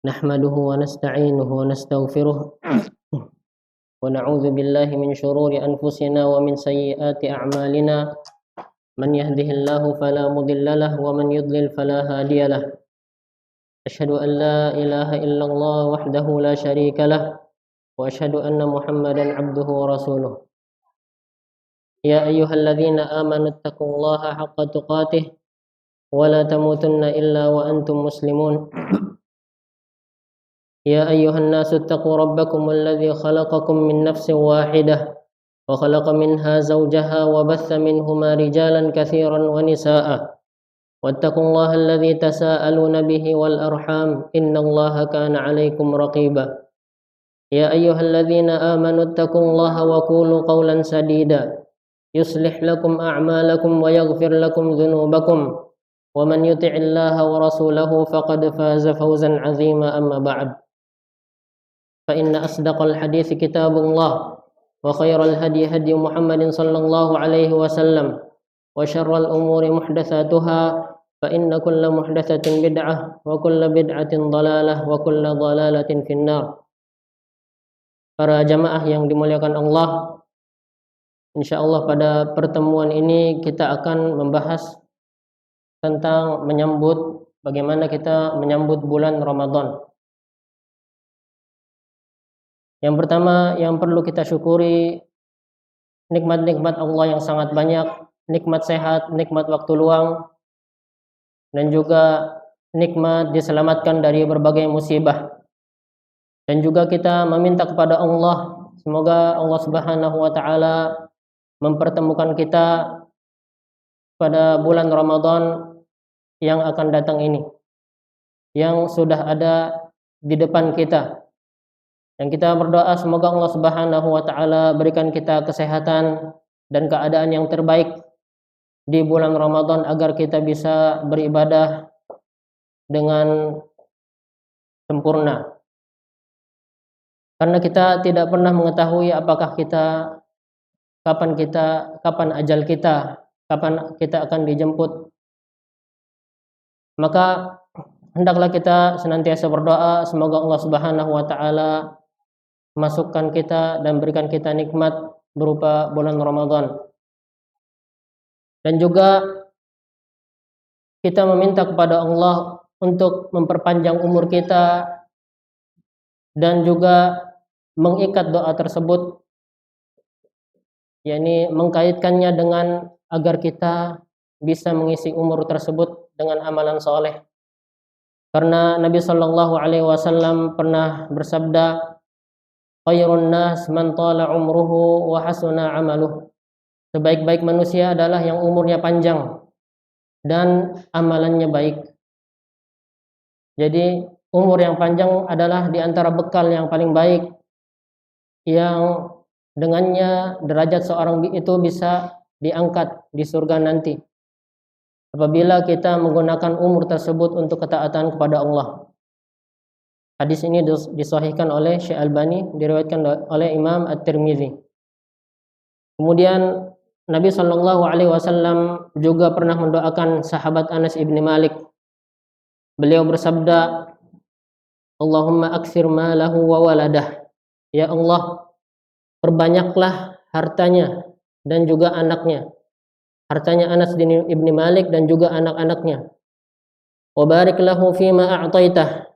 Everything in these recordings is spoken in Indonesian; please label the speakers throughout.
Speaker 1: نحمده ونستعينه ونستغفره ونعوذ بالله من شرور أنفسنا ومن سيئات أعمالنا من يهده الله فلا مضل له ومن يضلل فلا هادي له أشهد أن لا إله إلا الله وحده لا شريك له وأشهد أن محمدا عبده ورسوله يا أيها الذين آمنوا اتقوا الله حق تقاته ولا تموتن إلا وأنتم مسلمون يا أيها الناس اتقوا ربكم الذي خلقكم من نفس واحدة وخلق منها زوجها وبث منهما رجالا كثيرا ونساء واتقوا الله الذي تساءلون به والأرحام إن الله كان عليكم رقيبا يا أيها الذين آمنوا اتقوا الله وقولوا قولا سديدا يصلح لكم أعمالكم ويغفر لكم ذنوبكم ومن يطع الله ورسوله فقد فاز فوزا عظيما أما بعد فإن أصدق الحديث كتاب الله وخير الهدي هدي محمد صلى الله عليه وسلم وشر الأمور محدثاتها فإن كل محدثة بدعة وكل بدعة ضلالة وكل ضلالة في النار. Para jamaah yang dimuliakan Allah, insyaallah pada pertemuan ini kita akan membahas tentang bagaimana kita menyambut bulan Ramadan. Yang pertama yang perlu kita syukuri nikmat-nikmat Allah yang sangat banyak, nikmat sehat, nikmat waktu luang, dan juga nikmat diselamatkan dari berbagai musibah. Dan juga kita meminta kepada Allah, semoga Allah Subhanahu wa taala mempertemukan kita pada bulan Ramadan yang akan datang ini, yang sudah ada di depan kita. Dan kita berdoa semoga Allah Subhanahu wa taala berikan kita kesehatan dan keadaan yang terbaik di bulan Ramadan agar kita bisa beribadah dengan sempurna. Karena kita tidak pernah mengetahui apakah kapan ajal kita, kapan kita akan dijemput. Maka hendaklah kita senantiasa berdoa semoga Allah Subhanahu wa taala masukkan kita dan berikan kita nikmat berupa bulan Ramadan. Dan juga kita meminta kepada Allah untuk memperpanjang umur kita dan juga mengikat doa tersebut, yakni mengkaitkannya dengan agar kita bisa mengisi umur tersebut dengan amalan soleh. Karena Nabi Shallallahu Alaihi Wasallam pernah bersabda, khairun nas man tala umruhu wa hasuna amaluh. Sebaik-baik manusia adalah yang umurnya panjang dan amalannya baik. Jadi umur yang panjang adalah di antara bekal yang paling baik yang dengannya derajat seorang itu bisa diangkat di surga nanti apabila kita menggunakan umur tersebut untuk ketaatan kepada Allah. Hadis ini disahihkan oleh Syekh Albani, diriwayatkan oleh Imam At-Tirmidzi. Kemudian Nabi Shallallahu Alaihi Wasallam juga pernah mendoakan sahabat Anas ibn Malik. Beliau bersabda, Allahumma aksir malahu wa waladah. Ya Allah, perbanyaklah hartanya dan juga anaknya. Hartanya Anas ibn Malik dan juga anak-anaknya. Wa barik lahu fima a'taitah.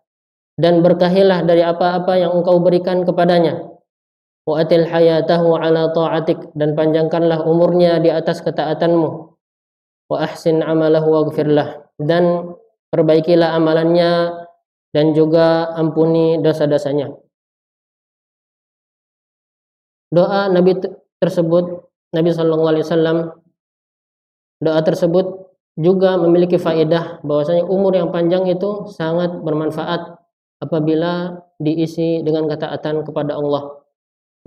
Speaker 1: Dan berkahilah dari apa-apa yang engkau berikan kepadanya. Wa atil hayatahu ala ta'atik. Dan panjangkanlah umurnya di atas ketaatanmu. Wa ahsin amalahu waghfirlah. Dan perbaikilah amalannya dan juga ampuni dosa-dosanya. Doa Nabi tersebut, Nabi SAW, doa tersebut juga memiliki faedah bahwasanya umur yang panjang itu sangat bermanfaat apabila diisi dengan ketaatan kepada Allah.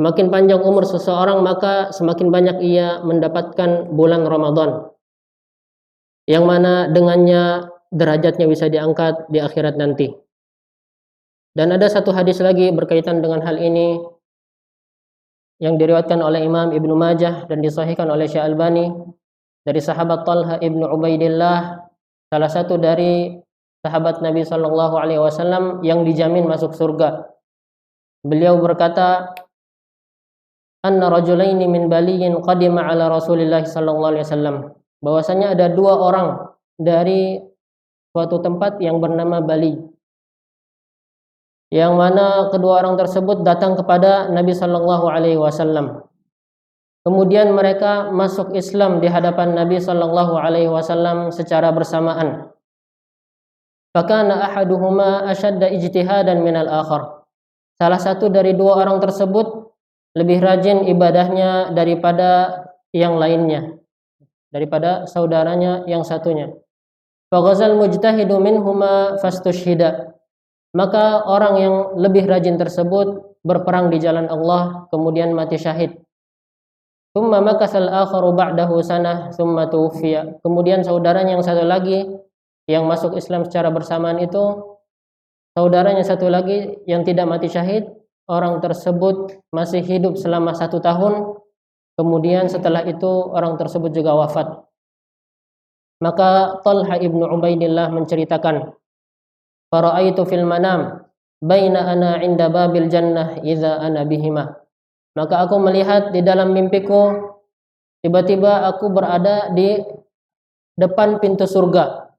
Speaker 1: Semakin panjang umur seseorang maka semakin banyak ia mendapatkan bulan Ramadan, yang mana dengannya derajatnya bisa diangkat di akhirat nanti. Dan ada satu hadis lagi berkaitan dengan hal ini yang diriwayatkan oleh Imam Ibnu Majah dan disahihkan oleh Syekh Albani dari sahabat Talha ibnu Ubaidillah, salah satu dari sahabat Nabi Shallallahu Alaihi Wasallam yang dijamin masuk surga. Beliau berkata, anna rajulaini min baliyin qadima ala Rasulillah sallallahu alaihi wasallam, bahwasanya ada dua orang dari suatu tempat yang bernama Bali, yang mana kedua orang tersebut datang kepada Nabi sallallahu alaihi wasallam. Kemudian mereka masuk Islam di hadapan Nabi sallallahu alaihi wasallam secara bersamaan. Fakana ahaduhuma ashadda ijtihadan minal akhar. Salah satu dari dua orang tersebut lebih rajin ibadahnya daripada yang lainnya, daripada saudaranya yang satunya. Faghazal mujtahidu minhuma fastushhida. Maka orang yang lebih rajin tersebut berperang di jalan Allah kemudian mati syahid. Thumma makasal akharu ba'dahu sanah thumma tuwfiya. Kemudian saudaranya yang satu lagi yang masuk Islam secara bersamaan itu, saudaranya satu lagi yang tidak mati syahid, orang tersebut masih hidup selama 1 tahun, kemudian setelah itu orang tersebut juga wafat. Maka Talha ibnu Ubaidillah menceritakan, fara'aitu fil manam baina ana 'inda babil jannah idza ana bihima. Maka aku melihat di dalam mimpiku, tiba-tiba aku berada di depan pintu surga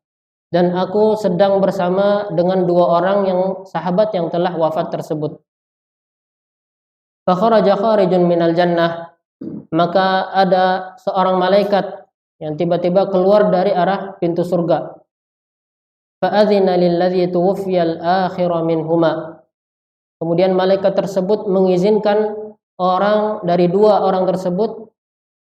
Speaker 1: dan aku sedang bersama dengan dua orang yang sahabat yang telah wafat tersebut. Fa kharaja kharijun minal jannah, maka ada seorang malaikat yang tiba-tiba keluar dari arah pintu surga. Fa adzina lilladzi tuwfiyal akhira minhuma. Kemudian malaikat tersebut mengizinkan orang dari dua orang tersebut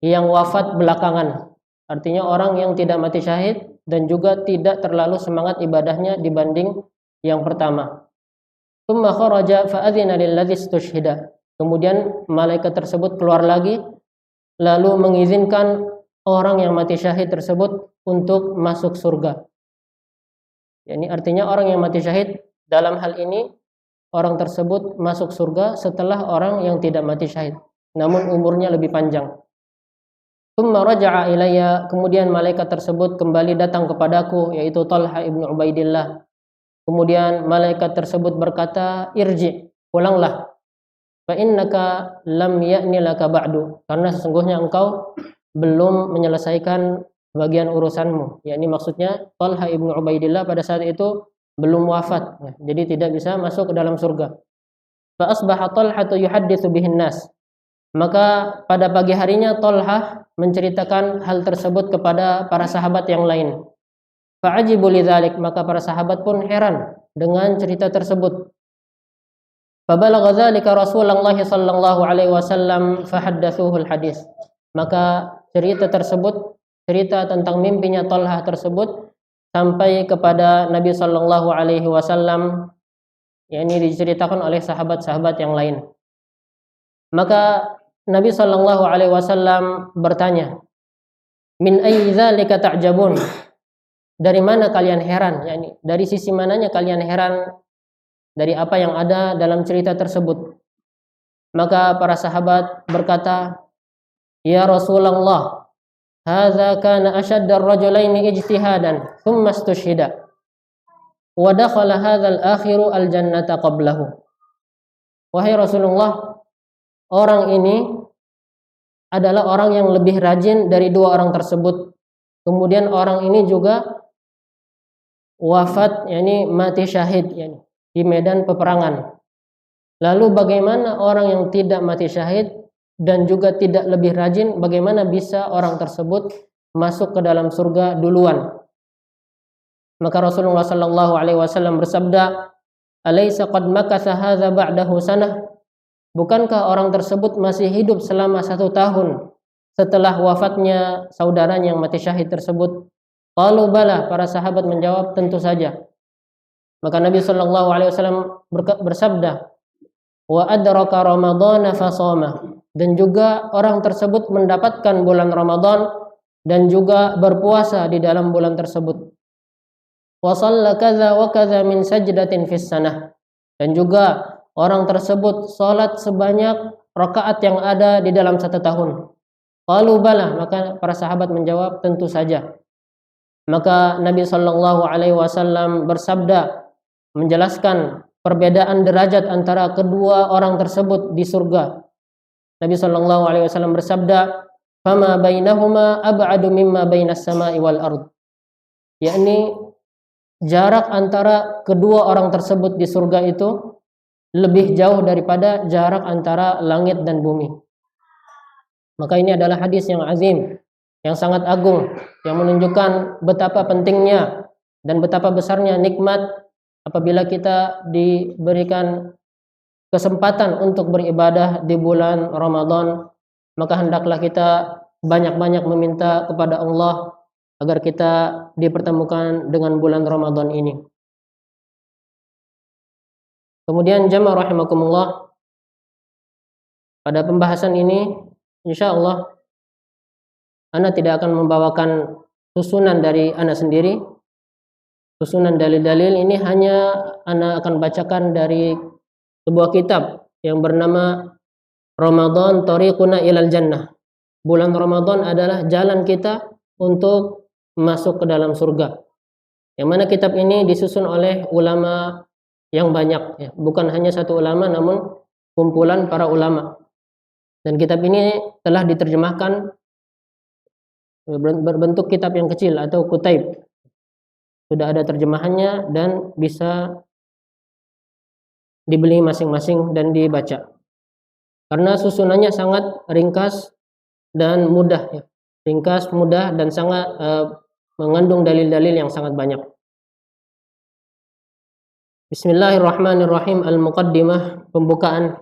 Speaker 1: yang wafat belakangan. Artinya orang yang tidak mati syahid dan juga tidak terlalu semangat ibadahnya dibanding yang pertama. Tsumma kharaja fa adzina lilladzi istushhida. Kemudian malaikat tersebut keluar lagi lalu mengizinkan orang yang mati syahid tersebut untuk masuk surga. Ini artinya orang yang mati syahid dalam hal ini, orang tersebut masuk surga setelah orang yang tidak mati syahid, namun umurnya lebih panjang. Tsumma raja'a ilayya, kemudian malaikat tersebut kembali datang kepadaku, yaitu Talha ibnu Ubaidillah. Kemudian malaikat tersebut berkata, irji, pulanglah. Fa innaka lam ya'ni laka ba'du, karena sesungguhnya engkau belum menyelesaikan bagian urusanmu. Yakni maksudnya Talha ibnu Ubaidillah pada saat itu belum wafat, jadi tidak bisa masuk ke dalam surga. Fa asbaha Talhatu yuhadditsu bihin nas. Maka pada pagi harinya Talha menceritakan hal tersebut kepada para sahabat yang lain. Fa ajibu lidzalik, maka para sahabat pun heran dengan cerita tersebut. Fa balagha dzalika Rasulullah sallallahu alaihi wasallam fa haddatsuhu al-hadis. Maka cerita tersebut, cerita tentang mimpinya Talha tersebut sampai kepada Nabi Shallallahu Alaihi Wasallam, yakni diceritakan oleh sahabat-sahabat yang lain. Maka Nabi Shallallahu Alaihi Wasallam bertanya, min ayyi dzalika ta'jabun? Dari mana kalian heran? Yakni dari sisi mananya kalian heran dari apa yang ada dalam cerita tersebut? Maka para sahabat berkata, ya Rasulullah, hadza kana ashaddar rajulaini ijtihadan thumma istushhida wa dakhala hadzal akhiru aljannata qablahu. Wahai Rasulullah, orang ini adalah orang yang lebih rajin dari dua orang tersebut. Kemudian orang ini juga wafat, yakni mati syahid, yakni di medan peperangan. Lalu bagaimana orang yang tidak mati syahid dan juga tidak lebih rajin, bagaimana bisa orang tersebut masuk ke dalam surga duluan? Maka Rasulullah sallallahu alaihi wasallam bersabda, "Alaysa qad makatha hadza ba'dahu sanah?" Bukankah orang tersebut masih hidup selama 1 tahun setelah wafatnya saudaranya yang mati syahid tersebut? Qalu bala, para sahabat menjawab, tentu saja. Maka Nabi sallallahu alaihi wasallam bersabda, "Wa adraka Ramadhana fasama." Dan juga orang tersebut mendapatkan bulan Ramadan dan juga berpuasa di dalam bulan tersebut. Wa shalla kadza wa kadza min sajdatin fis sanah. Dan juga orang tersebut salat sebanyak rakaat yang ada di dalam 1 tahun. Qalu bala, maka para sahabat menjawab tentu saja. Maka Nabi Shallallahu Alaihi Wasallam bersabda menjelaskan perbedaan derajat antara kedua orang tersebut di surga. Nabi Shallallahu Alaihi Wasallam bersabda, "Fama bainahuma ab'adu mimma bainas sama'i wal ard." Yakni jarak antara kedua orang tersebut di surga itu lebih jauh daripada jarak antara langit dan bumi. Maka ini adalah hadis yang azim, yang sangat agung, yang menunjukkan betapa pentingnya dan betapa besarnya nikmat apabila kita diberikan kesempatan untuk beribadah di bulan Ramadan. Maka hendaklah kita banyak-banyak meminta kepada Allah agar kita dipertemukan dengan bulan Ramadan ini. Kemudian jamaah rahimakumullah, pada pembahasan ini insyaallah ana tidak akan membawakan susunan dari ana sendiri. Susunan dalil-dalil ini hanya ana akan bacakan dari sebuah kitab yang bernama Ramadan Thariquna Ilal Jannah. Bulan Ramadan adalah jalan kita untuk masuk ke dalam surga. Yang mana kitab ini disusun oleh ulama yang banyak, ya. Bukan hanya satu ulama, namun kumpulan para ulama. Dan kitab ini telah diterjemahkan berbentuk kitab yang kecil atau kutaib. Sudah ada terjemahannya dan bisa dibeli masing-masing dan dibaca. Karena susunannya sangat ringkas dan mudah, ya. Ringkas, mudah, dan sangat mengandung dalil-dalil yang sangat banyak. Bismillahirrahmanirrahim. Al-Muqaddimah, pembukaan.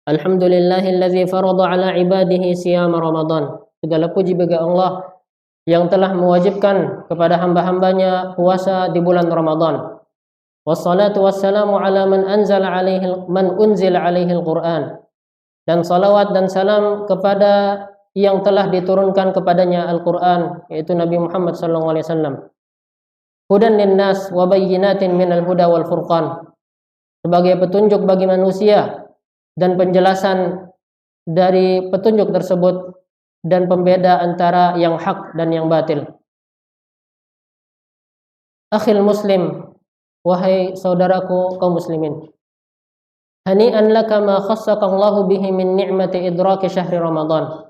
Speaker 1: Alhamdulillahillazi farada ala ibadihi siyama Ramadan. Segala puji bagi Allah yang telah mewajibkan kepada hamba-hambanya puasa di bulan Ramadan. Wassalatu wassalamu ala man unzila alaihi al-Quran. Dan salawat dan salam kepada yang telah diturunkan kepadanya Al-Quran, yaitu Nabi Muhammad SAW. Hudan linnas wa bayyinatin minal huda wal furqan. Sebagai petunjuk bagi manusia dan penjelasan dari petunjuk tersebut dan pembeda antara yang hak dan yang batil. Akhil muslim, wahai saudaraku kaum muslimin, hani'an laka ma khassaka Allahu bihi min ni'mati idraki syahri Ramadan.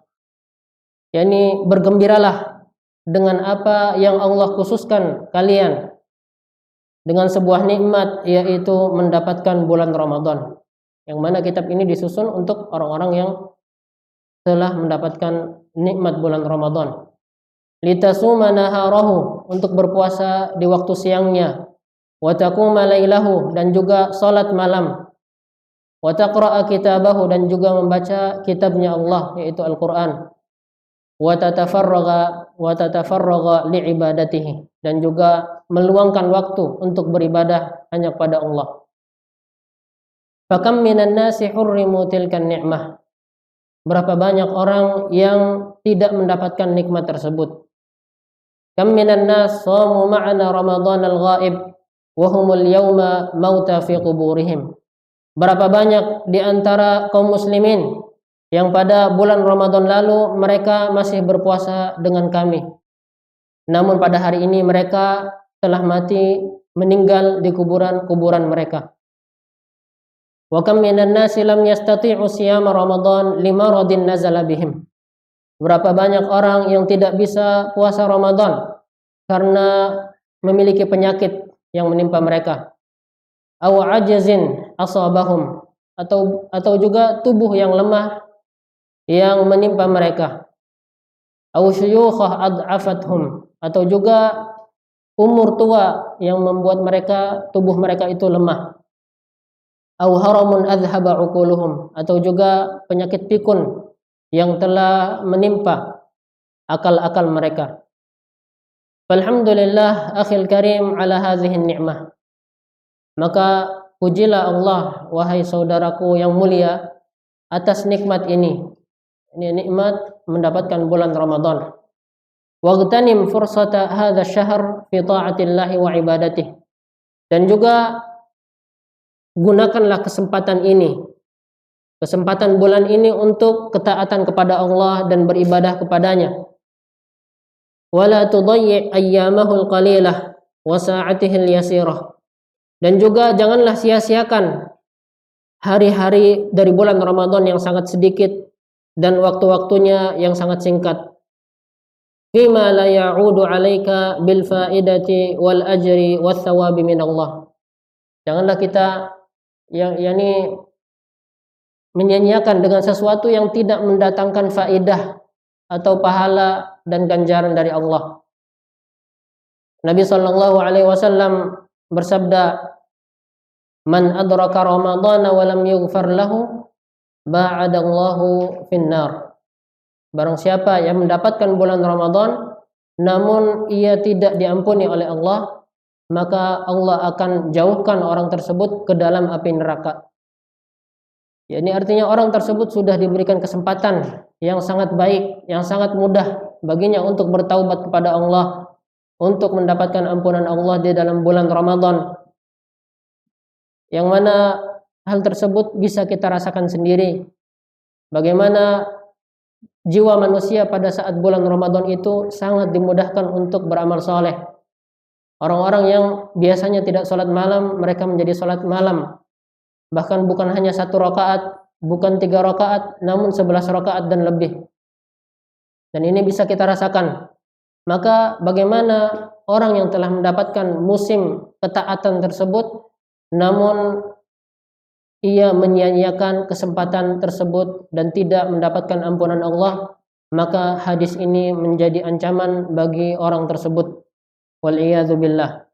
Speaker 1: Yani bergembiralah dengan apa yang Allah khususkan kalian dengan sebuah nikmat, yaitu mendapatkan bulan Ramadan. Yang mana kitab ini disusun untuk orang-orang yang telah mendapatkan nikmat bulan Ramadan. Litasuma naharahu, untuk berpuasa di waktu siangnya. Wa taquma lailahu, dan juga salat malam. Wa taqra'a kitabahu, dan juga membaca kitabnya Allah, yaitu Al-Quran. Wa tatafarraga li'ibadatihi, dan juga meluangkan waktu untuk beribadah hanya kepada Allah. Fakam minan nasi hurrimu tilkan ni'mah. Berapa banyak orang yang tidak mendapatkan nikmat tersebut. Kam minan nas shamu ma'ana Ramadan al-ghaib wa humul yawma mauta fi quburihim. Berapa banyak di antara kaum muslimin yang pada bulan Ramadan lalu mereka masih berpuasa dengan kami, namun pada hari ini mereka telah mati, meninggal di kuburan-kuburan mereka. Wa kam minan nasi lam yastati'u siyama Ramadan limaradin nazala bihim. Berapa banyak orang yang tidak bisa puasa Ramadan karena memiliki penyakit yang menimpa mereka. Aw ajazin asabahum, atau juga tubuh yang lemah yang menimpa mereka. Aw syuyukhah ad'afathum, atau juga umur tua yang membuat tubuh mereka itu lemah. Aw haramun adhaba uquluhum, atau juga penyakit pikun yang telah menimpa akal-akal mereka. Alhamdulillah akhil karim ala hadhihi ni'mah. Maka pujilah Allah, wahai saudaraku yang mulia, atas nikmat ini. Ini nikmat mendapatkan bulan Ramadan. Waghtanim fursata hadha syahr fi ta'atillahi wa ibadatih. Dan juga gunakanlah kesempatan ini, kesempatan bulan ini untuk ketaatan kepada Allah dan beribadah kepadanya. wala tudayyi ayyamahu al-qalilah wa sa'atihi al-yasirah. Dan juga janganlah sia-siakan hari-hari dari bulan Ramadan yang sangat sedikit dan waktu-waktunya yang sangat singkat. Fima la ya'udu 'alaika bil faidati wal ajri was thawabi min Allah. Janganlah kita yakni menyanyiakan dengan sesuatu yang tidak mendatangkan faedah atau pahala dan ganjaran dari Allah. Nabi sallallahu alaihi wasallam bersabda, "Man adraka Ramadhana wa lam yughfar lahu, ba'adallahu finnar." Barang siapa yang mendapatkan bulan Ramadan namun ia tidak diampuni oleh Allah, maka Allah akan jauhkan orang tersebut ke dalam api neraka. Ini artinya orang tersebut sudah diberikan kesempatan yang sangat baik, yang sangat mudah baginya untuk bertaubat kepada Allah, untuk mendapatkan ampunan Allah di dalam bulan Ramadan. Yang mana hal tersebut bisa kita rasakan sendiri. Bagaimana jiwa manusia pada saat bulan Ramadan itu sangat dimudahkan untuk beramal soleh. Orang-orang yang biasanya tidak sholat malam, mereka menjadi sholat malam. Bahkan bukan hanya 1 rakaat, bukan 3 rakaat, namun 11 rakaat dan lebih. Dan ini bisa kita rasakan. Maka bagaimana orang yang telah mendapatkan musim ketaatan tersebut, namun ia menyia-nyiakan kesempatan tersebut dan tidak mendapatkan ampunan Allah, maka hadis ini menjadi ancaman bagi orang tersebut. Wal-iyadzu billah.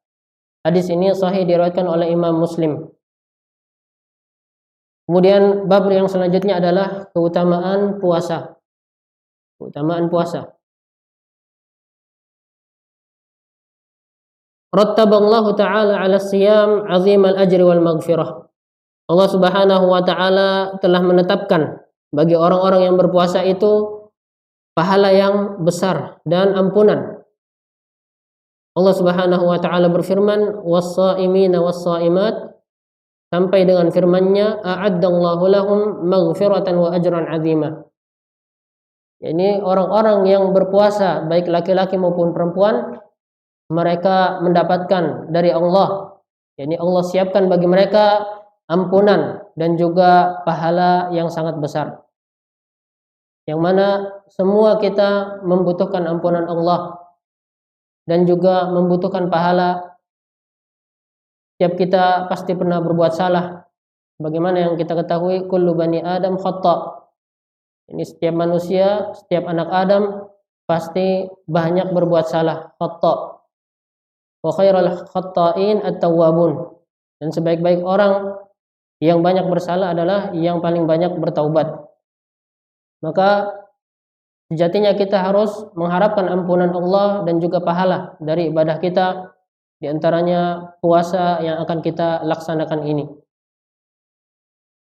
Speaker 1: Hadis ini sahih diriwayatkan oleh Imam Muslim. Kemudian bab yang selanjutnya adalah keutamaan puasa. Keutamaan puasa. Rattaballahu ta'ala 'ala siyam 'azimal ajri wal maghfirah. Allah Subhanahu wa taala telah menetapkan bagi orang-orang yang berpuasa itu pahala yang besar dan ampunan. Allah Subhanahu wa taala berfirman, "Was-shaimina was-shaimat," sampai dengan firman-Nya, "A'addallahu lahum maghfiratan wa ajran 'azima." Ini orang-orang yang berpuasa baik laki-laki maupun perempuan, mereka mendapatkan dari Allah. Yani Allah siapkan bagi mereka ampunan dan juga pahala yang sangat besar. Yang mana semua kita membutuhkan ampunan Allah dan juga membutuhkan pahala. Setiap kita pasti pernah berbuat salah. Bagaimana yang kita ketahui, kullu bani Adam khata'. Ini setiap manusia, setiap anak Adam pasti banyak berbuat salah, khata'. Wa khairul khata'in at-tawwabun. Dan sebaik-baik orang yang banyak bersalah adalah yang paling banyak bertaubat. Maka sejatinya kita harus mengharapkan ampunan Allah dan juga pahala dari ibadah kita, di antaranya puasa yang akan kita laksanakan ini.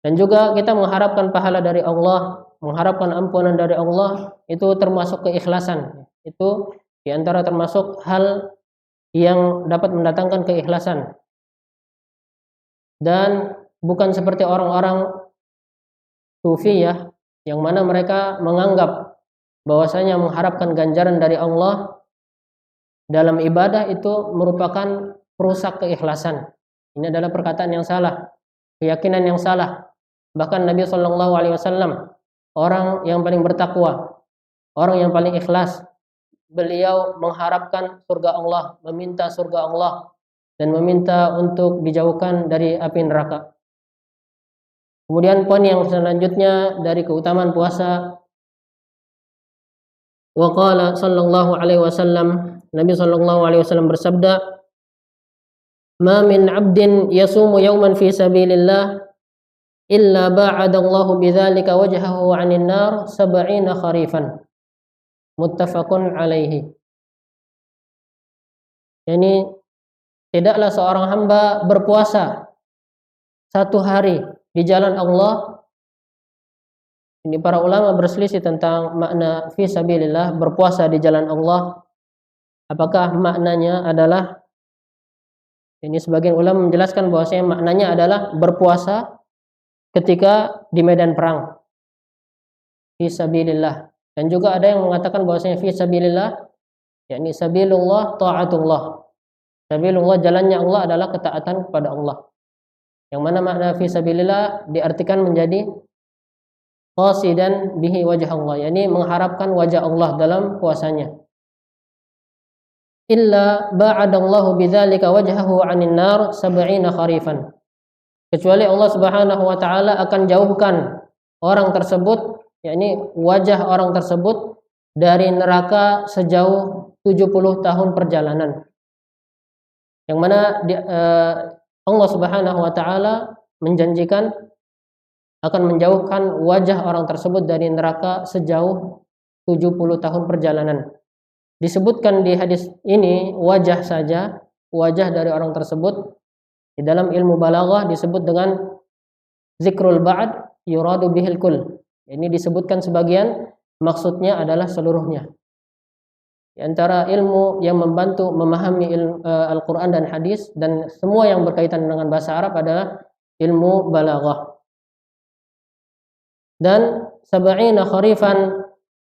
Speaker 1: Dan juga kita mengharapkan pahala dari Allah, mengharapkan ampunan dari Allah, itu termasuk keikhlasan. Itu di antara termasuk hal yang dapat mendatangkan keikhlasan. Dan bukan seperti orang-orang sufi ya, yang mana mereka menganggap bahwasanya mengharapkan ganjaran dari Allah dalam ibadah itu merupakan perusak keikhlasan. Ini adalah perkataan yang salah, keyakinan yang salah. Bahkan Nabi Shallallahu Alaihi Wasallam, orang yang paling bertakwa, orang yang paling ikhlas, beliau mengharapkan surga Allah, meminta surga Allah, dan meminta untuk dijauhkan dari api neraka. Kemudian poin yang selanjutnya dari keutamaan puasa, wa qala sallallahu alaihi wasallam, Nabi sallallahu alaihi wasallam bersabda, "Ma min 'abdin yasumu yawman fi sabilillah illa ba'adallahu bidzalika wajhahu 'anil nar 70 kharifan." Muttafaqun alaihi. Yani tidaklah seorang hamba berpuasa 1 hari di jalan Allah. Ini para ulama berselisih tentang makna fi sabilillah, berpuasa di jalan Allah. Apakah maknanya adalah, ini sebagian ulama menjelaskan bahwasanya maknanya adalah berpuasa ketika di medan perang, fi sabilillah. Dan juga ada yang mengatakan bahwasanya fi sabilillah yakni sabilullah ta'atullah. Sabilullah, jalannya Allah adalah ketaatan kepada Allah. Yang mana makna fi sabilillah diartikan menjadi qasidan bihi wajh Allah, yakni mengharapkan wajah Allah dalam puasanya. Illa ba'adallahu bidzalika wajhahu 'anil nar 70 kharifan. Kecuali Allah Subhanahu wa taala akan jauhkan orang tersebut, yakni wajah orang tersebut dari neraka sejauh 70 tahun perjalanan. Yang mana Allah Subhanahu wa taala menjanjikan akan menjauhkan wajah orang tersebut dari neraka sejauh 70 tahun perjalanan. Disebutkan di hadis ini wajah saja, wajah dari orang tersebut. Di dalam ilmu balaghah disebut dengan zikrul ba'd yuradu bihil kull. Ini disebutkan sebagian, maksudnya adalah seluruhnya. Di antara ilmu yang membantu memahami Al-Quran dan hadis dan semua yang berkaitan dengan bahasa Arab adalah ilmu balaghah. Dan 70 kharifan,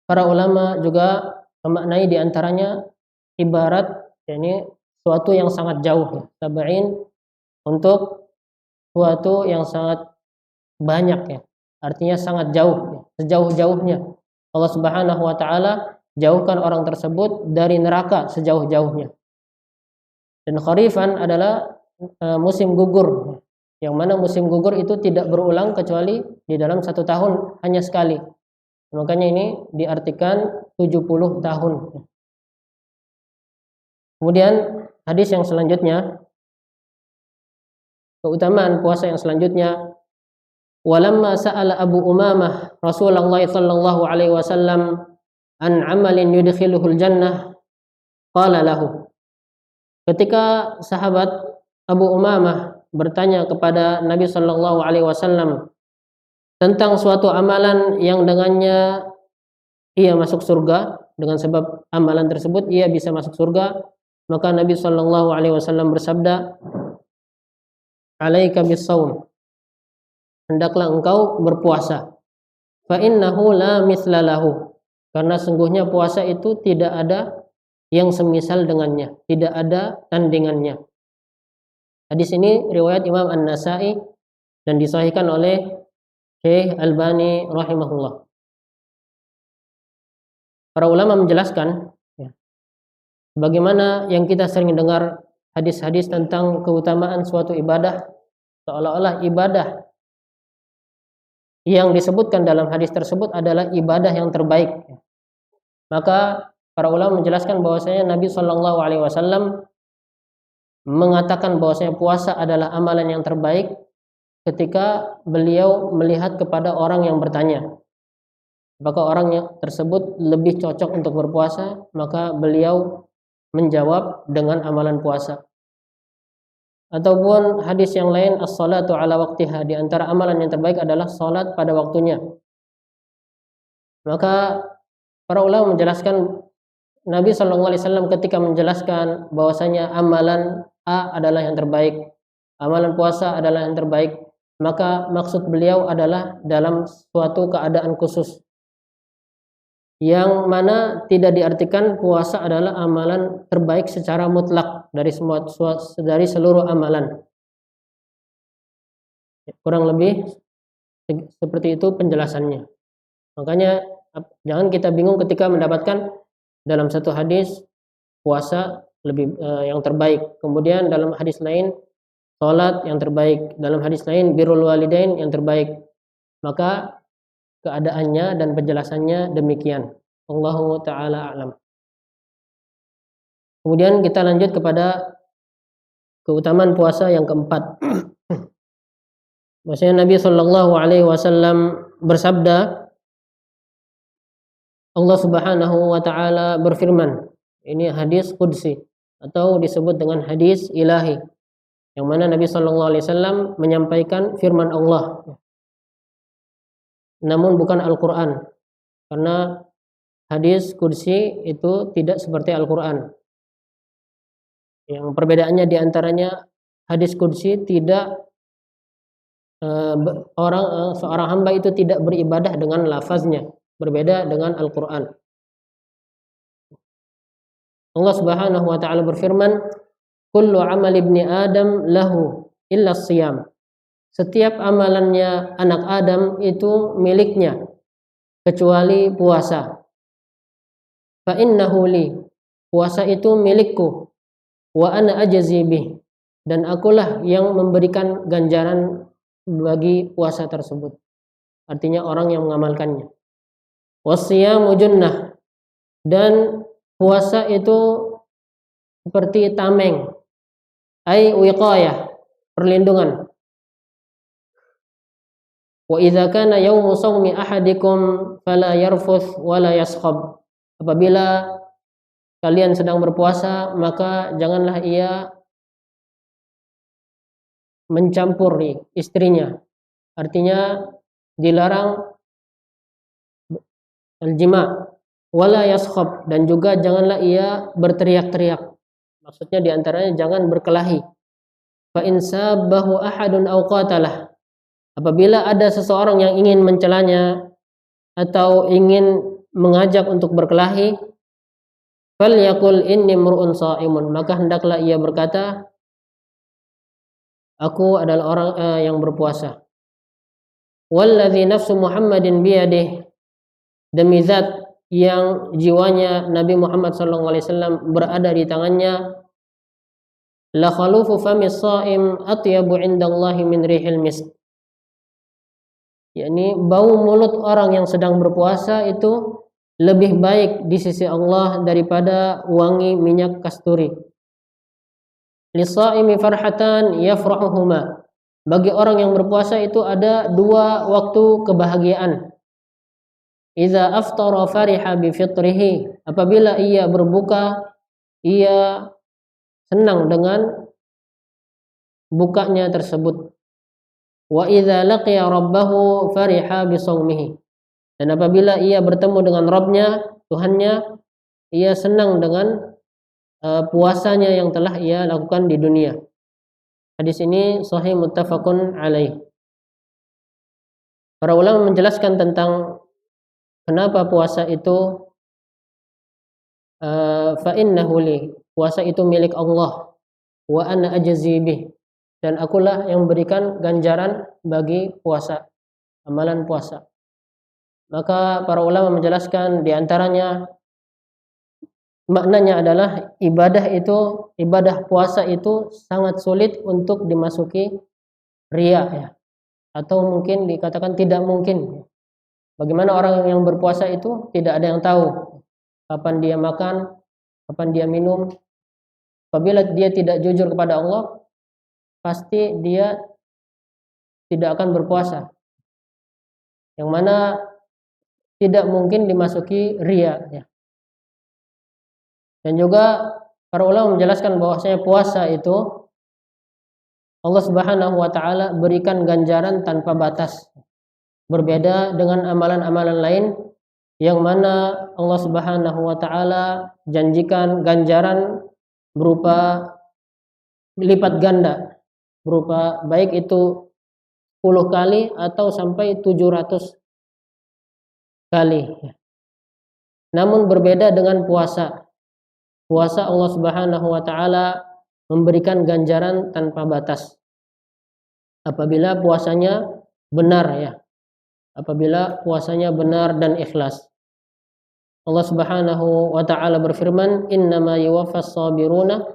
Speaker 1: para ulama juga memaknai di antaranya ibarat, yakni suatu yang sangat jauh. 70 untuk suatu yang sangat banyak, ya. Artinya sangat jauh, ya. Sejauh-jauhnya. Allah Subhanahu wa taala jauhkan orang tersebut dari neraka sejauh-jauhnya. Dan kharifan adalah musim gugur, yang mana musim gugur itu tidak berulang kecuali di dalam 1 tahun hanya sekali. Makanya ini diartikan 70 tahun. Kemudian hadis yang selanjutnya, keutamaan puasa yang selanjutnya, walamma sa'ala Abu Umamah Rasulullah sallallahu alaihi wasallam an amalin yudkhiluhul jannah qala lahu. Ketika sahabat Abu Umamah bertanya kepada Nabi sallallahu alaihi wasallam tentang suatu amalan yang dengannya ia masuk surga, dengan sebab amalan tersebut ia bisa masuk surga, maka Nabi sallallahu alaihi wasallam bersabda, alaika bis-shaum, hendaklah engkau berpuasa. Fa innahu la mithla lahu, karena sungguhnya puasa itu tidak ada yang semisal dengannya, tidak ada tandingannya. Hadis ini riwayat Imam An-Nasa'i dan disahihkan oleh Syekh Albani rahimahullah. Para ulama menjelaskan, ya, bagaimana yang kita sering dengar hadis-hadis tentang keutamaan suatu ibadah, seolah-olah ibadah yang disebutkan dalam hadis tersebut adalah ibadah yang terbaik. Maka para ulama menjelaskan bahwasanya Nabi Shallallahu Alaihi Wasallam mengatakan bahwasanya puasa adalah amalan yang terbaik ketika beliau melihat kepada orang yang bertanya. Apakah orang tersebut lebih cocok untuk berpuasa, maka beliau menjawab dengan amalan puasa. Ataupun hadis yang lain, as-salatu ala waqtiha, di antara amalan yang terbaik adalah salat pada waktunya. Maka para ulama menjelaskan, Nabi SAW ketika menjelaskan bahwasanya amalan A adalah yang terbaik, amalan puasa adalah yang terbaik, maka maksud beliau adalah dalam suatu keadaan khusus, yang mana tidak diartikan puasa adalah amalan terbaik secara mutlak dari seluruh amalan. Kurang lebih seperti itu penjelasannya. Makanya jangan kita bingung ketika mendapatkan dalam satu hadis puasa lebih yang terbaik, kemudian dalam hadis lain salat yang terbaik, dalam hadis lain birrul walidain yang terbaik. Maka keadaannya dan penjelasannya demikian. Allahu ta'ala a'lam. Kemudian kita lanjut kepada keutamaan puasa yang keempat. Maksudnya Nabi Shallallahu Alaihi Wasallam bersabda, Allah Subhanahu Wa Ta'ala berfirman, ini hadis qudsi atau disebut dengan hadis ilahi, yang mana Nabi Shallallahu Alaihi Wasallam menyampaikan firman Allah, namun bukan Al-Quran, karena hadis qudsi itu tidak seperti Al-Quran. Yang perbedaannya diantaranya hadis qudsi tidak seorang hamba itu tidak beribadah dengan lafaznya, berbeda dengan Al-Quran. Allah Subhanahu wa taala berfirman, kullu amal ibni Adam lahu illa siyam. Setiap amalannya anak Adam itu miliknya kecuali puasa. Fa innahu li, puasa itu milikku, wa ana ajzi bih, dan akulah yang memberikan ganjaran bagi puasa tersebut. Artinya orang yang mengamalkannya. Wasiyamu junnah, dan puasa itu seperti tameng, ai wiqayah, perlindungan. Wa idza kana yaumu shaumi ahadikum fala yarfuth wala yaskhab. Apabila kalian sedang berpuasa, maka janganlah ia mencampur istrinya. Artinya dilarang al-jima, wala yaskhab, dan juga janganlah ia berteriak-teriak. Maksudnya diantaranya jangan berkelahi. Fa in sabbahu ahadun aw qatalah, apabila ada seseorang yang ingin mencelanya atau ingin mengajak untuk berkelahi, falyaqul inni mur'un sha'imun, maka hendaklah ia berkata, aku adalah orang yang berpuasa. Walladzi nafsu Muhammadin biyadihi, demi zat yang jiwanya Nabi Muhammad SAW berada di tangannya, la khalufu famis shaim atyabu indallahi min rihil misk, yakni bau mulut orang yang sedang berpuasa itu lebih baik di sisi Allah daripada wangi minyak kasturi. Lisaimi farhatan yafrahuhuma, bagi orang yang berpuasa itu ada dua waktu kebahagiaan. Iza aftara fariha bi fitrihi, apabila ia berbuka ia senang dengan bukanya tersebut. Wa idza laqiya rabbahu fariha bi shaumihi, dan apabila ia bertemu dengan Rabbnya, Tuhannya, ia senang dengan puasanya yang telah ia lakukan di dunia. Hadis ini sahih muttafaqun alaih. Para ulama menjelaskan tentang kenapa puasa itu fa innahu li, puasa itu milik Allah, wa ana ajzi bih, dan akulah yang memberikan ganjaran bagi puasa, amalan puasa. Maka para ulama menjelaskan diantaranya maknanya adalah ibadah puasa itu sangat sulit untuk dimasuki riya, ya, atau mungkin dikatakan tidak mungkin. Bagaimana orang yang berpuasa itu tidak ada yang tahu kapan dia makan, kapan dia minum. Apabila dia tidak jujur kepada Allah, pasti dia tidak akan berpuasa, yang mana tidak mungkin dimasuki riya, ya. Dan juga para ulama menjelaskan bahwasanya puasa itu Allah Subhanahu wa taala berikan ganjaran tanpa batas. Berbeda dengan amalan-amalan lain yang mana Allah Subhanahu wa taala janjikan ganjaran berupa lipat ganda, berupa baik itu 10 kali atau sampai 700 kali. Namun berbeda dengan puasa. Puasa Allah Subhanahu wa taala memberikan ganjaran tanpa batas. Apabila puasanya benar, ya. Apabila puasanya benar dan ikhlas. Allah Subhanahu wa taala berfirman, "Innama yuwaffas sabiruna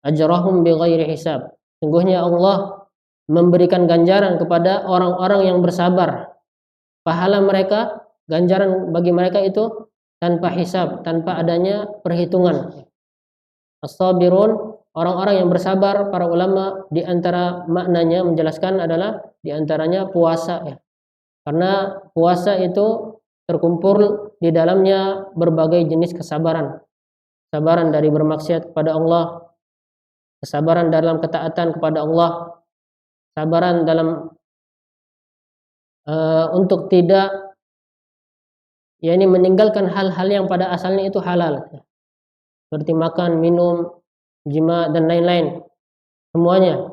Speaker 1: ajrahum bighairi hisab." Sungguhnya Allah memberikan ganjaran kepada orang-orang yang bersabar. Pahala mereka, ganjaran bagi mereka itu tanpa hisab, tanpa adanya perhitungan. As-sabirun, orang-orang yang bersabar. Para ulama di antara maknanya menjelaskan adalah di antaranya puasa, ya. Karena puasa itu terkumpul di dalamnya berbagai jenis kesabaran. Kesabaran dari bermaksiat kepada Allah, kesabaran dalam ketaatan kepada Allah, kesabaran dalam untuk tidak, yakni meninggalkan hal-hal yang pada asalnya itu halal, seperti makan, minum, jima, dan lain-lain, semuanya.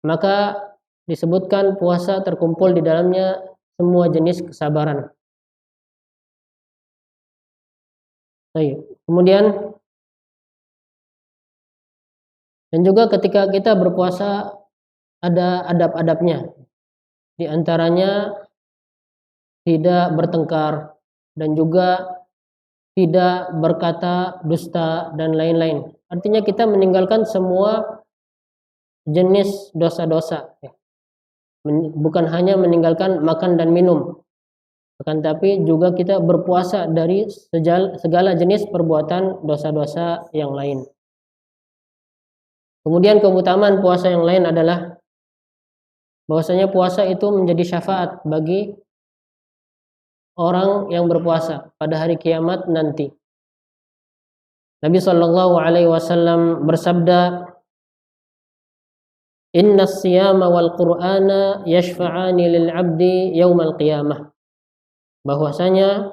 Speaker 1: Maka disebutkan puasa terkumpul di dalamnya semua jenis kesabaran. Baik. Kemudian Dan juga ketika kita berpuasa ada adab-adabnya. Di antaranya tidak bertengkar dan juga tidak berkata dusta dan lain-lain. Artinya kita meninggalkan semua jenis dosa-dosa, ya. Bukan hanya meninggalkan makan dan minum, akan tapi juga kita berpuasa dari segala jenis perbuatan dosa-dosa yang lain. Kemudian keutamaan puasa yang lain adalah bahwasanya puasa itu menjadi syafaat bagi orang yang berpuasa pada hari kiamat nanti. Nabi Shallallahu Alaihi Wasallam bersabda, Inna siyama wal Qur'ana yashfa'ani lil abdi yaumal qiyamah. Bahwasanya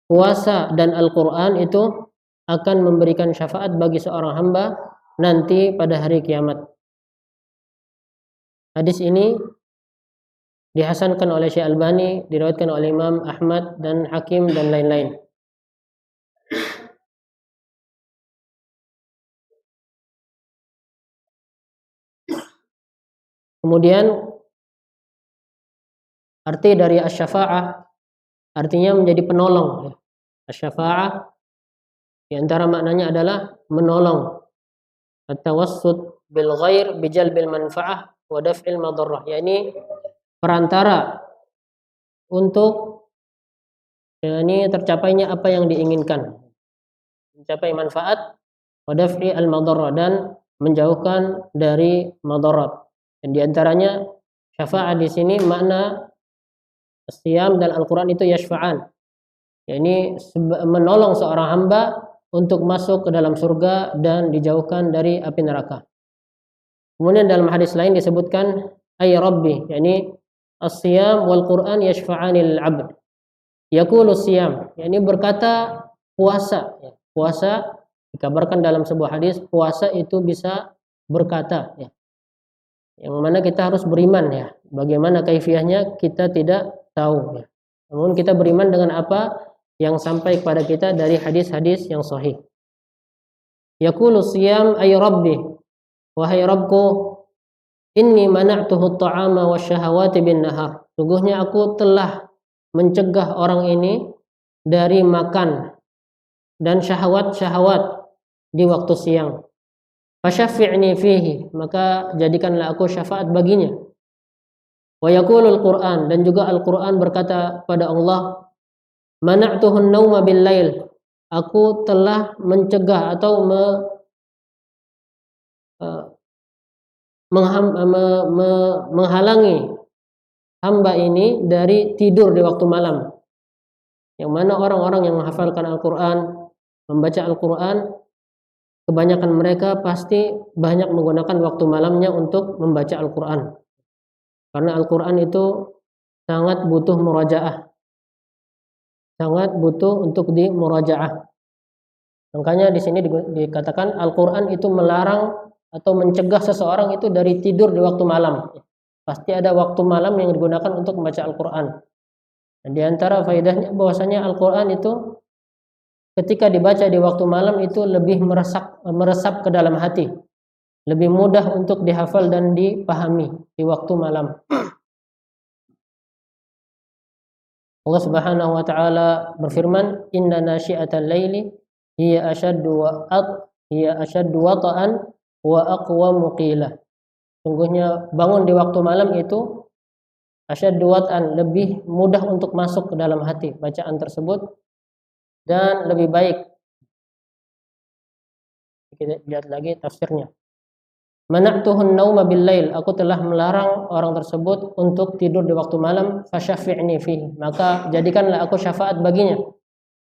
Speaker 1: puasa dan Al-Quran itu akan memberikan syafaat bagi seorang hamba nanti pada hari kiamat. Hadis ini dihasankan oleh Syekh Albani, diriwayatkan oleh Imam Ahmad dan Hakim dan lain-lain. Kemudian arti dari asy-syafa'ah artinya menjadi penolong. Asy-syafa'ah di antara maknanya adalah menolong. At-tawassut bil ghair bijalbil manfa'ah wa daf'il madarrah, yakni perantara untuk yakni tercapainya apa yang diinginkan, mencapai manfaat, wa daf'i al madarrah, dan menjauhkan dari madarat. Dan di antaranya syafaat di sini makna Siyam dan Al-Quran itu yashfa'an, yakni menolong seorang hamba untuk masuk ke dalam surga dan dijauhkan dari api neraka. Kemudian dalam hadis lain disebutkan ay rabbi, yakni as-siyam wal Quran yashfa'ani lil 'abd. Yaqulu siyam, yakni berkata puasa, ya. Puasa dikabarkan dalam sebuah hadis, puasa itu bisa berkata, ya. Yang mana kita harus beriman, ya. Bagaimana kaifiahnya kita tidak tahu, ya. Namun kita beriman dengan apa yang sampai kepada kita dari hadis-hadis yang sahih. Yaqulu siyam ay rabbi, wahai Rabbku, inni mana'tuhu at-ta'ama wasyahawati bin nahar. Sungguhnya aku telah mencegah orang ini dari makan dan syahwat-syahwat di waktu siang. Fasyafi'ni fihi, maka jadikanlah aku syafaat baginya. Wa yaqulul Qur'an, dan juga Al-Qur'an berkata pada Allah, mana'tuhun nauma bil lail, aku telah mencegah atau menghalangi hamba ini dari tidur di waktu malam. Yang mana orang-orang yang menghafalkan Al-Quran, membaca Al-Quran, kebanyakan mereka pasti banyak menggunakan waktu malamnya untuk membaca Al-Quran. Karena Al-Quran itu sangat butuh murajaah, sangat butuh untuk dimurajaah. Makanya di sini dikatakan Al-Quran itu melarang atau mencegah seseorang itu dari tidur di waktu malam. Pasti ada waktu malam yang digunakan untuk membaca Al-Quran. Dan di antara faedahnya bahwasanya Al-Quran itu ketika dibaca di waktu malam itu lebih meresap ke dalam hati, lebih mudah untuk dihafal dan dipahami di waktu malam. Allah Subhanahu wa taala berfirman, "Inna nasyi'atal laili hiya ashaddu wata'an wa aqwamu qila." Sungguhnya bangun di waktu malam itu asyaddu wat'an, lebih mudah untuk masuk ke dalam hati bacaan tersebut dan lebih baik. Kita lihat lagi tafsirnya. Mana'tuhun nauma bil lail, aku telah melarang orang tersebut untuk tidur di waktu malam, fasyafi'ni fihi, maka jadikanlah aku syafaat baginya.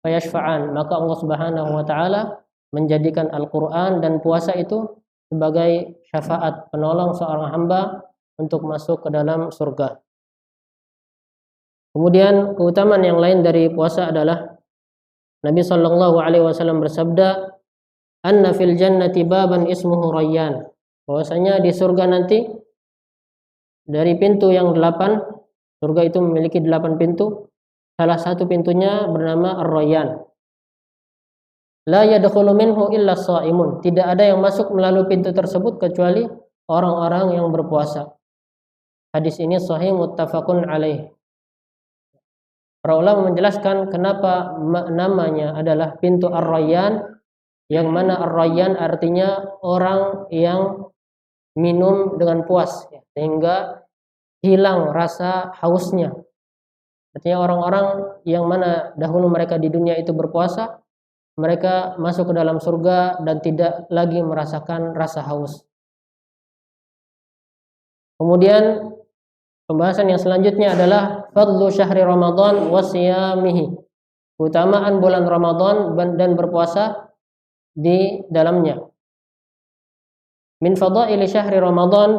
Speaker 1: Fayashfa'an, maka Allah Subhanahu wa taala menjadikan Al-Qur'an dan puasa itu sebagai syafaat penolong seorang hamba untuk masuk ke dalam surga. Kemudian keutamaan yang lain dari puasa adalah Nabi Shallallahu Alaihi Wasallam bersabda, "Anna fil jannati baban ismuhu Rayyan." Bahwasanya di surga nanti dari pintu yang 8, surga itu memiliki 8 pintu. Salah satu pintunya bernama Ar-Rayyan. La yadkhulu minhu illa shaimun. Tidak ada yang masuk melalui pintu tersebut kecuali orang-orang yang berpuasa. Hadis ini sahih muttafaqun alaih. Para ulama menjelaskan kenapa namanya adalah pintu Ar-Rayyan, yang mana Ar-Rayyan artinya orang yang minum dengan puas, sehingga hilang rasa hausnya. Artinya orang-orang yang mana dahulu mereka di dunia itu berpuasa, mereka masuk ke dalam surga dan tidak lagi merasakan rasa haus. Kemudian pembahasan yang selanjutnya adalah fadlu syahri Ramadan wa siyamihi. Keutamaan bulan Ramadan dan berpuasa di dalamnya. Min fadaili syahri Ramadan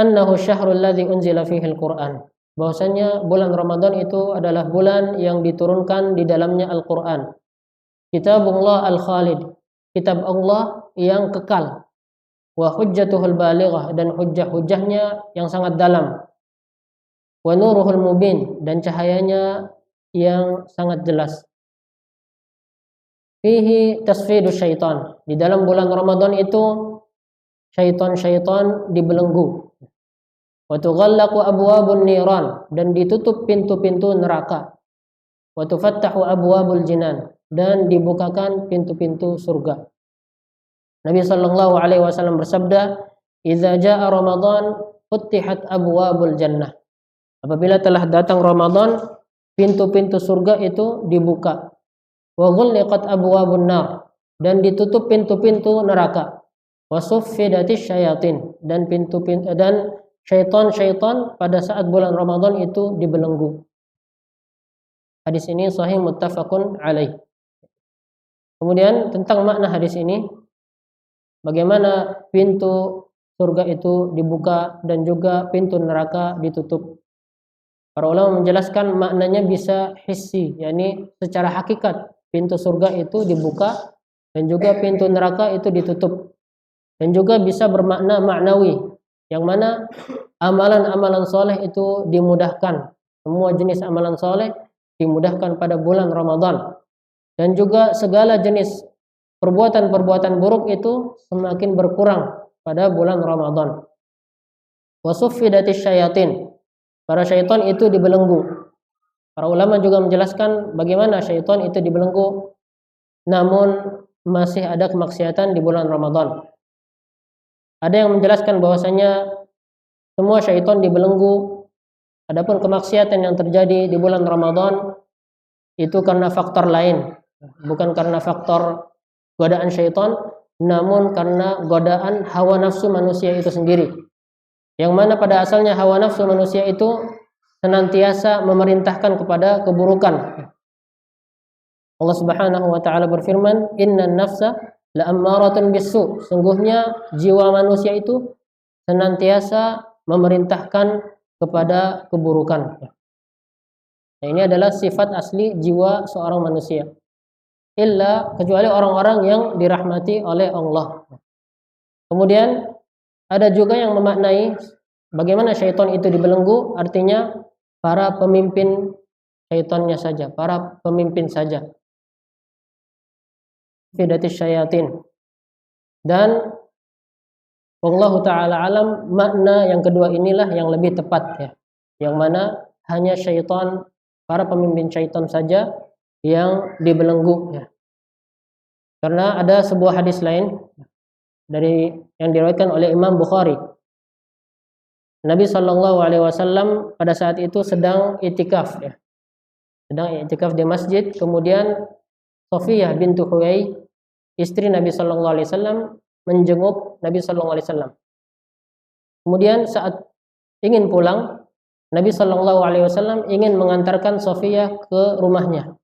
Speaker 1: annahu syahrul ladzi unzila fihi al-Qur'an. Bahwasanya bulan Ramadan itu adalah bulan yang diturunkan di dalamnya Al-Qur'an. Kitabullah al-Khalid, kitab Allah yang kekal. Wa hujjatuhul balighah, dan hujjah-hujjahnya yang sangat dalam. Wa nuruhul mubin, dan cahayanya yang sangat jelas. Fihi tasfidu syaitan. Di dalam bulan Ramadan itu syaitan-syaitan dibelenggu. Wa tughallaqu abwabun niran, dan ditutup pintu-pintu neraka. Wa tufattahu abwabul jinan, dan dibukakan pintu-pintu surga. Nabi sallallahu alaihi wasallam bersabda, "Idza jaa Ramadan futtihat abwabul jannah." Apabila telah datang Ramadan, pintu-pintu surga itu dibuka. Wa ghulliqat abwabun nar, dan ditutup pintu-pintu neraka. Wa suffidatis syayatin, dan pintu-pintu dan syaitan-syaitan pada saat bulan Ramadan itu dibelenggu. Hadis ini sahih muttafaqun alaih. Kemudian tentang makna hadis ini, bagaimana pintu surga itu dibuka dan juga pintu neraka ditutup. Para ulama menjelaskan maknanya bisa hissi, yakni secara hakikat pintu surga itu dibuka dan juga pintu neraka itu ditutup. Dan juga bisa bermakna maknawi, yang mana amalan-amalan soleh itu dimudahkan. Semua jenis amalan soleh dimudahkan pada bulan Ramadan. Dan juga segala jenis perbuatan-perbuatan buruk itu semakin berkurang pada bulan Ramadan. Wa suffidatis syayatin, para syaitan itu dibelenggu. Para ulama juga menjelaskan bagaimana syaitan itu dibelenggu namun masih ada kemaksiatan di bulan Ramadan. Ada yang menjelaskan bahwasanya semua syaitan dibelenggu, adapun kemaksiatan yang terjadi di bulan Ramadan itu karena faktor lain, bukan karena faktor godaan syaitan, namun karena godaan hawa nafsu manusia itu sendiri. Yang mana pada asalnya hawa nafsu manusia itu senantiasa memerintahkan kepada keburukan. Allah Subhanahu wa taala berfirman, "Innan nafsa la'ammaratun bisu." Sungguhnya jiwa manusia itu senantiasa memerintahkan kepada keburukan. Nah, ini adalah sifat asli jiwa seorang manusia. Kecuali orang-orang yang dirahmati oleh Allah. Kemudian ada juga yang memaknai bagaimana syaitan itu dibelenggu, artinya para pemimpin syaitannya saja, para pemimpin saja. Fidatis syayatin. Dan wallahu ta'ala alam, makna yang kedua inilah yang lebih tepat ya. Yang mana hanya syaitan, para pemimpin syaitan saja yang dibelenggu ya. Karena ada sebuah hadis lain dari yang diriwayatkan oleh Imam Bukhari. Nabi sallallahu alaihi wasallam pada saat itu sedang itikaf ya. Sedang itikaf di masjid, kemudian Safiyah bintu Huyai, istri Nabi sallallahu alaihi wasallam, menjenguk Nabi sallallahu alaihi wasallam. Kemudian saat ingin pulang, Nabi sallallahu alaihi wasallam ingin mengantarkan Safiyah ke rumahnya.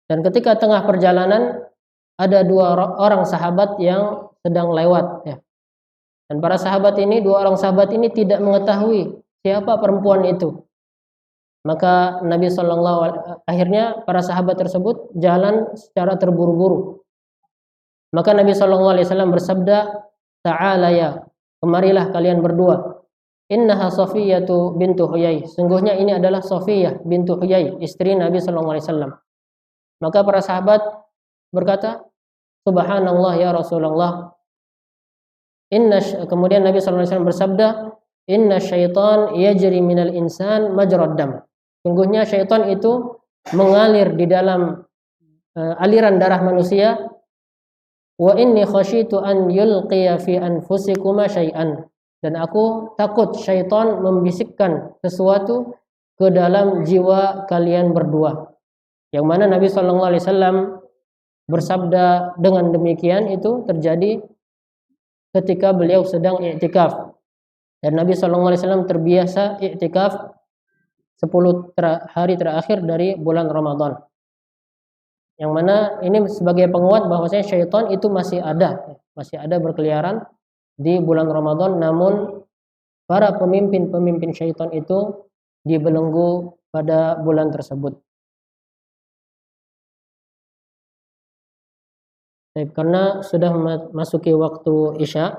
Speaker 1: Dan ketika tengah perjalanan ada dua orang sahabat yang sedang lewat ya. Dan para sahabat ini, dua orang sahabat ini tidak mengetahui siapa perempuan itu. Maka Nabi akhirnya para sahabat tersebut jalan secara terburu-buru. Maka Nabi SAW bersabda, "Ta'ala ya, kemarilah kalian berdua. Innaha Safiyatu bintu Huyai." Sungguhnya ini adalah Safiyah bintu Huyai, istri Nabi SAW. Maka para sahabat berkata, Subhanallah ya Rasulullah. Kemudian Nabi SAW bersabda, Inna syaitan yajri minal insan majrad dam. Sungguhnya syaitan itu mengalir di dalam aliran darah manusia. Wa inni khasyitu an yulqiya fi anfusikuma syai'an. Dan aku takut syaitan membisikkan sesuatu ke dalam jiwa kalian berdua. Yang mana Nabi SAW bersabda dengan demikian itu terjadi ketika beliau sedang i'tikaf. Dan Nabi SAW terbiasa i'tikaf 10 hari terakhir dari bulan Ramadan. Yang mana ini sebagai penguat bahwasanya syaitan itu masih ada berkeliaran di bulan Ramadan, namun para pemimpin syaitan itu dibelenggu pada bulan tersebut. Karena sudah masuki waktu Isya,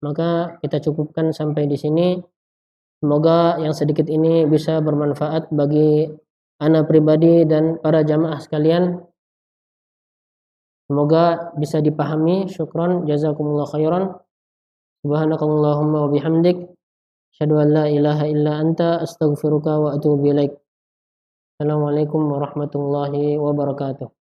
Speaker 1: maka kita cukupkan sampai di sini. Semoga yang sedikit ini bisa bermanfaat bagi ana pribadi dan para jamaah sekalian. Semoga bisa dipahami. Syukran, jazakumullah khairan. Subhanakallahumma wa bihamdik, asyhadu an la ilaha illa anta, astaghfiruka wa atubu ilaik. Assalamualaikum warahmatullahi wabarakatuh.